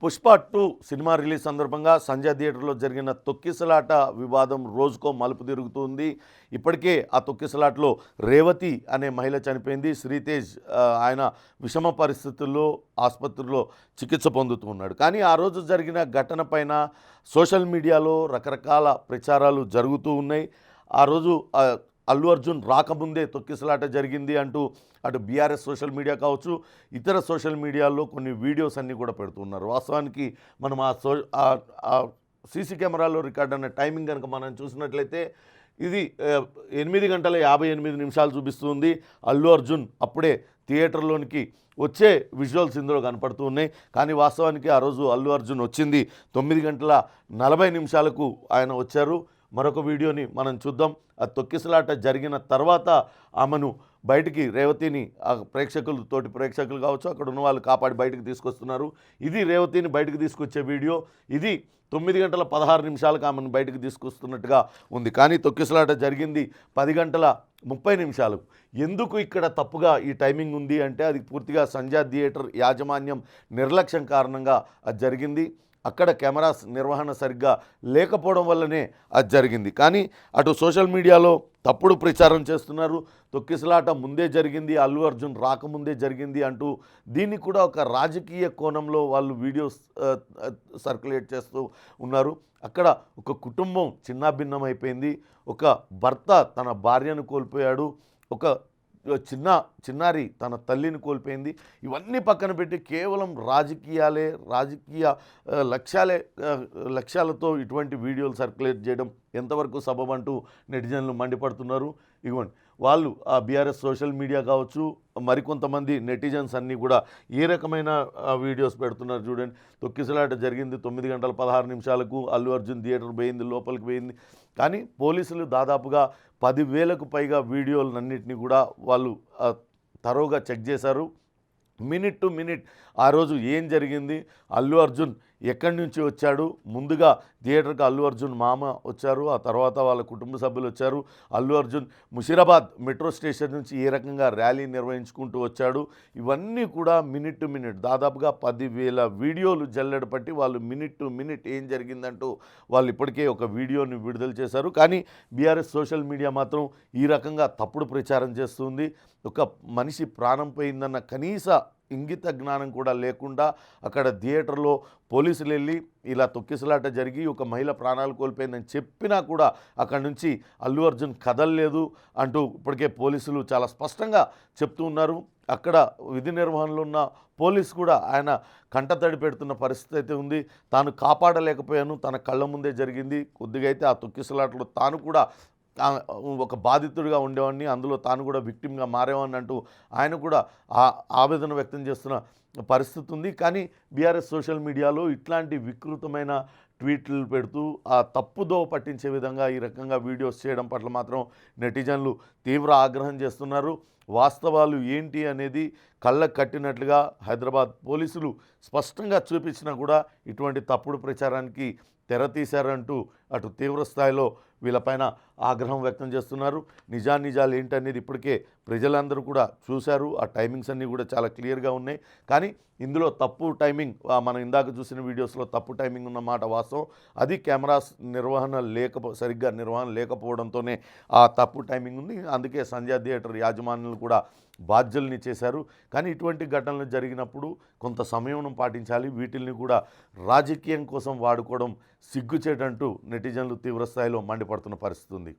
Pushpa 2 cinema release సందర్భంగా సంజయ్ థియేటర్లో జరిగిన తొక్కిసలాట వివాదం రోజుకో మలుపు తిరుగుతుంది. ఇప్పటికే ఆ తొక్కిసలాటలో రేవతి అనే మహిళ చనిపోయింది. శ్రీతేజ్ ఆయన విషమ పరిస్థితుల్లో ఆసుపత్రిలో చికిత్స పొందుతూ ఉన్నాడు. కానీ ఆ రోజు జరిగిన ఘటన పైన సోషల్ మీడియాలో రకరకాల ప్రచారాలు జరుగుతూ ఉన్నాయి. ఆ రోజు అల్లు అర్జున్ రాకముందే తొక్కిసలాట జరిగింది అంటూ అటు బీఆర్ఎస్ సోషల్ మీడియా కావచ్చు, ఇతర సోషల్ మీడియాలో కొన్ని వీడియోస్ అన్నీ కూడా పెడుతున్నారు. వాస్తవానికి మనం ఆ సీసీ కెమెరాలో రికార్డ్ అన్న టైమింగ్ కనుక మనం చూసినట్లయితే ఇది 8:58 చూపిస్తుంది. అల్లు అర్జున్ అప్పుడే థియేటర్లోనికి వచ్చే విజువల్స్ ఇందులో కనపడుతూ ఉన్నాయి. కానీ వాస్తవానికి ఆ రోజు అల్లు అర్జున్ వచ్చింది 9:40 ఆయన వచ్చారు. మరొక వీడియోని మనం చూద్దాం. ఆ తొక్కిసలాట జరిగిన తర్వాత ఆమెను బయటికి రేవతిని తోటి ప్రేక్షకులు కావచ్చు, అక్కడ ఉన్న వాళ్ళు కాపాడి బయటికి తీసుకొస్తున్నారు. ఇది రేవతిని బయటికి తీసుకొచ్చే వీడియో. ఇది 9:16 ఆమెను బయటికి తీసుకొస్తున్నట్టుగా ఉంది. కానీ తొక్కిసలాట జరిగింది 10:30 ఎందుకు ఇక్కడ తప్పుగా ఈ టైమింగ్ ఉంది అంటే అది పూర్తిగా సంజయ్ థియేటర్ యాజమాన్యం నిర్లక్ష్యం కారణంగా అది జరిగింది. అక్కడ కెమెరాస్ నిర్వహణ సరిగ్గా లేకపోవడం వల్లనే అది జరిగింది. కానీ అటు సోషల్ మీడియాలో తప్పుడు ప్రచారం చేస్తున్నారు. తొక్కిసలాట ముందే జరిగింది, అల్లు అర్జున్ రాకముందే జరిగింది అంటూ దీన్ని కూడా ఒక రాజకీయ కోణంలో వాళ్ళు వీడియోస్ సర్క్యులేట్ చేస్తూ ఉన్నారు. అక్కడ ఒక కుటుంబం చిన్నాభిన్నమైపోయింది. ఒక భర్త తన భార్యను కోల్పోయాడు. ఒక చిన్నారి తన తల్లిని కోల్పోయింది. ఇవన్నీ పక్కన పెట్టి కేవలం రాజకీయ లక్ష్యాలతో ఇటువంటి వీడియోలు సర్క్యులేట్ చేయడం ఎంతవరకు సబబంటూ నెటిజన్లు మండిపడుతున్నారు. ఇవ్వండి వాళ్ళు ఆ బీఆర్ఎస్ సోషల్ మీడియా కావచ్చు, మరికొంతమంది నెటిజన్స్ అన్నీ కూడా ఏ రకమైన వీడియోస్ పెడుతున్నారు చూడండి. తొక్కిసలాట జరిగింది 9:16 అల్లు అర్జున్ థియేటర్ పోయింది, లోపలికి పోయింది. కానీ పోలీసులు దాదాపుగా 10,000కు పైగా వీడియోలన్నింటినీ కూడా వాళ్ళు తరోగా చెక్ చేశారు. మినిట్ టు మినిట్ ఆ రోజు ఏం జరిగింది, అల్లు అర్జున్ ఎక్కడి నుంచి వచ్చాడు, ముందుగా థియేటర్కి అల్లు అర్జున్ మామ వచ్చారు, ఆ తర్వాత వాళ్ళ కుటుంబ సభ్యులు వచ్చారు. అల్లు అర్జున్ ముషీరాబాద్ మెట్రో స్టేషన్ నుంచి ఏ రకంగా ర్యాలీ నిర్వహించుకుంటూ వచ్చాడు, ఇవన్నీ కూడా మినిట్ టు మినిట్ దాదాపుగా 10,000 వీడియోలు జల్లెడ పట్టి వాళ్ళు మినిట్ టు మినిట్ ఏం జరిగిందంటూ వాళ్ళు ఇప్పటికే ఒక వీడియోని విడుదల చేశారు. కానీ బీఆర్ఎస్ సోషల్ మీడియా మాత్రం ఈ రకంగా తప్పుడు ప్రచారం చేస్తుంది. ఒక మనిషి ప్రాణం పోయిందన్న కనీస ఇంగిత జ్ఞానం కూడా లేకుండా అక్కడ థియేటర్లో పోలీసులు వెళ్ళి ఇలా తొక్కిసలాట జరిగి ఒక మహిళ ప్రాణాలు కోల్పోయిందని చెప్పినా కూడా అక్కడి నుంచి అల్లు అర్జున్ కదలలేదు అంటూ ఇప్పటికే పోలీసులు చాలా స్పష్టంగా చెప్తూ ఉన్నారు. అక్కడ విధి నిర్వహణలో ఉన్న పోలీసు కూడా ఆయన కంటతడి పెడుతున్న పరిస్థితి అయితే ఉంది. తాను కాపాడలేకపోయాను, తన కళ్ళ ముందే జరిగింది, కొద్దిగా అయితే ఆ తొక్కిసలాటలో తాను కూడా ఒక బాధితుడిగా ఉండేవాడిని, అందులో తాను కూడా విక్టిమ్గా మారేవాడిని అంటూ ఆయన కూడా ఆవేదన వ్యక్తం చేస్తున్న పరిస్థితి ఉంది. కానీ బీఆర్ఎస్ సోషల్ మీడియాలో ఇట్లాంటి వికృతమైన ట్వీట్లు పెడుతూ ఆ తప్పుదో పట్టించే విధంగా ఈ రకంగా వీడియోస్ చేయడం పట్ల మాత్రం నెటిజన్లు తీవ్ర ఆగ్రహం చేస్తున్నారు. వాస్తవాలు ఏంటి అనేది కళ్ళకు కట్టినట్లుగా హైదరాబాద్ పోలీసులు స్పష్టంగా చూపించినా కూడా ఇటువంటి తప్పుడు ప్రచారానికి తెరతీశారంటూ అటు తీవ్ర స్థాయిలో వీళ్ళపైన ఆగ్రహం వ్యక్తం చేస్తున్నారు. నిజాలు ఏంటనేది ఇప్పటికే ప్రజలందరూ కూడా చూశారు. ఆ టైమింగ్స్ అన్నీ కూడా చాలా క్లియర్గా ఉన్నాయి. కానీ ఇందులో తప్పు టైమింగ్, మనం ఇందాక చూసిన వీడియోస్లో తప్పు టైమింగ్ ఉన్నమాట వాస్తవం. అది కెమెరాస్ సరిగ్గా నిర్వహణ లేకపోవడంతోనే ఆ తప్పు టైమింగ్ ఉంది. అందుకే సంజయ్ థియేటర్ యాజమాన్యులు కూడా బాధ్యుల్ని చేశారు. కానీ ఇటువంటి ఘటనలు జరిగినప్పుడు కొంత సమయం పాటించాలి. వీటిల్ని కూడా రాజకీయం కోసం వాడుకోవడం సిగ్గుచేటంటూ నెటిజన్లు తీవ్రస్థాయిలో మండిపడుతున్న పరిస్థితి ఉంది.